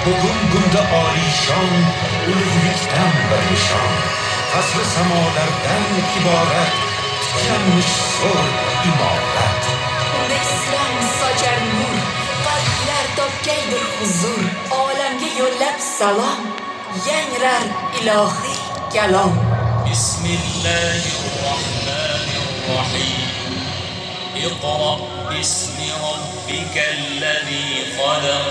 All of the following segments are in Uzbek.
Bugun bunda olishon, ulug'likdan bir nishon, fasli samolardan iborat, tiklanmish zo'r imorat. Unda islom sochar nur, qalblar topgaydir huzur, olamga yo'llab salom, yangrar ilohiy kalom. Bismillahirrahmanirrahim. Iqra bismi robbikallazî xalaq.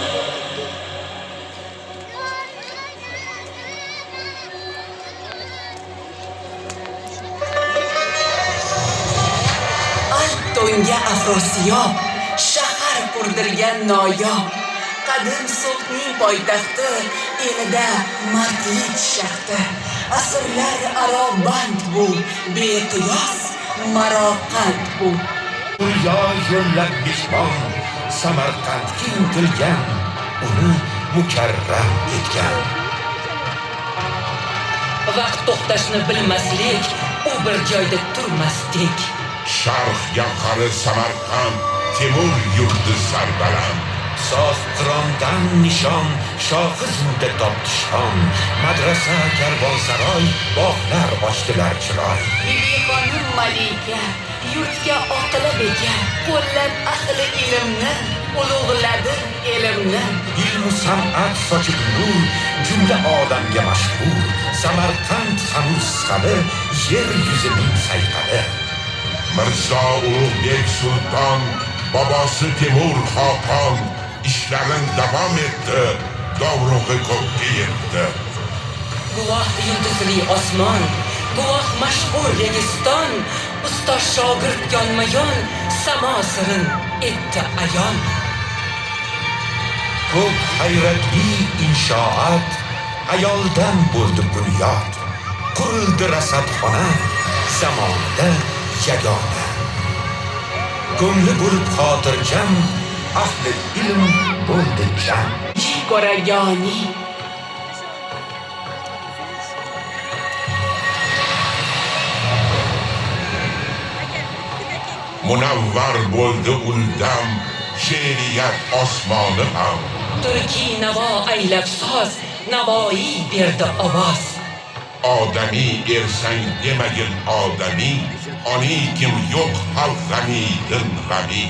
To'nga Afrosiyob, shahar qurdirgan noyob, qadim sulhning poytaxti, elida mardlik shahti. Asrlar aro band bu, beqiyos maroqat bu. Dunyo yo'llab mehmon, Samarqandga intilgan, uni mukarram etgan. Vaqt to'xtashni bilmaslik, u bir joyda turmaslik. Sharq gavhari Samarqand, Temur yurti sarbaland. So'ztirondan nishon, shohizmda toptishon, madrasa karvonsaroy, bog'lar ochdilar chiroy. Bibixonim malika, yurtga oqila beka, qo'llab ahli ilmni, ulug'ladi elimni. Ilmu san'at sochib nur, jumla olamga mashhur. Samarqand hanuz hali, yer yuzining sayqali. Mirzo Ulug'bek Sulton, bobosi Temur Xaqon, ishlarin davom etdi, dovrug'i ko'kka yetdi. Guvoh yulduzli osmon, guvoh mashhur Registon, ustoz shogird yonma-yon, samo sirin etdi ayon. Ko'p hayratli inshoot, ayoldan bo'ldi bunyod. Qurildi rasadxona, zamonida yagona. Ko'ngli bo'lib xotirjam, ahli ilm bo'ldi jam. Ko'ragani Munavvar bo'ldi uldam, she'riyat osmoni ham. turki navo aylab soz, navoiy berdi ovoz. Odamiy ersang demagin odamiy, oni kim yo'q xalq g'amidin g'ami.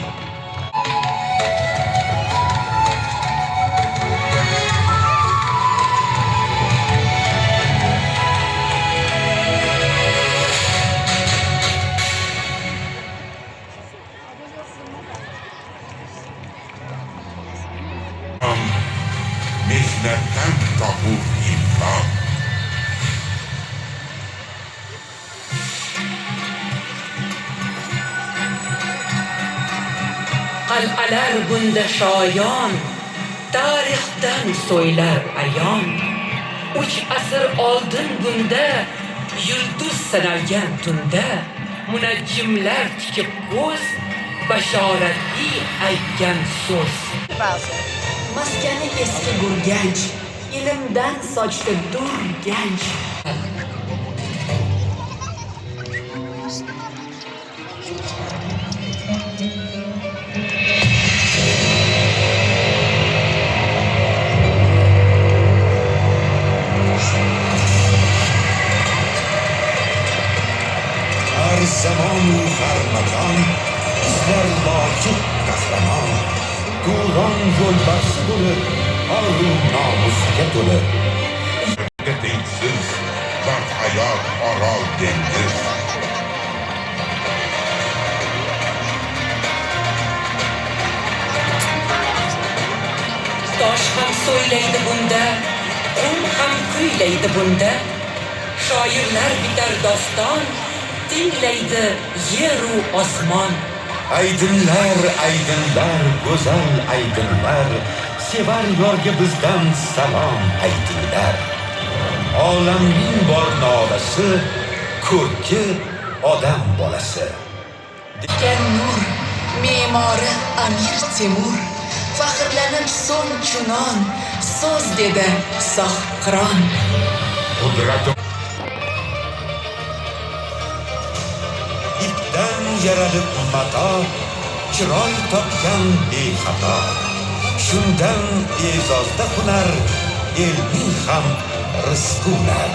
Mehnatdan topur imkon. Qal'alar bunda shoyon, tarixdan so'ylar ayon. 3 asr oldin bunda, yulduz sanalgan tunda, munajjimlar tikib ko'z, bashoratli aytgan so'z. Maskani eski gurganch, ilmdan sochdi dur ganch. Har zamonu har makon, izlar loyiq qahramon. Go'ron yo'lbarsi bo'lib, oru nomusga to'lib. Tengsiz, vaqt hayot orol dengiz. Tosh ham so'ylaydi bunda, qum ham kuylaydi bunda. Shoirlar bitar doston, tinglaydi yeru osmon. Aydınlar, aydınlar, go'zal aydınlar, sevar yorga bizdan salom aytinglar. Olamning bor nolasi, ko'rki odam bolasi. Dikan nur, me'mori Amir Temur, faxrlanib so'ng chunon, so'z dedi sohqiron. Qudrati Ipdan yaralib mato, chiroy topgan bexato. shundan e'zozda hunar, elning ham rizqi unar.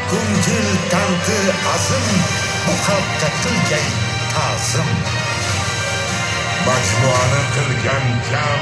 Ko'ngil tanti azim, bu xalqqa qilgay ta'zim. Majmuani qilgan jam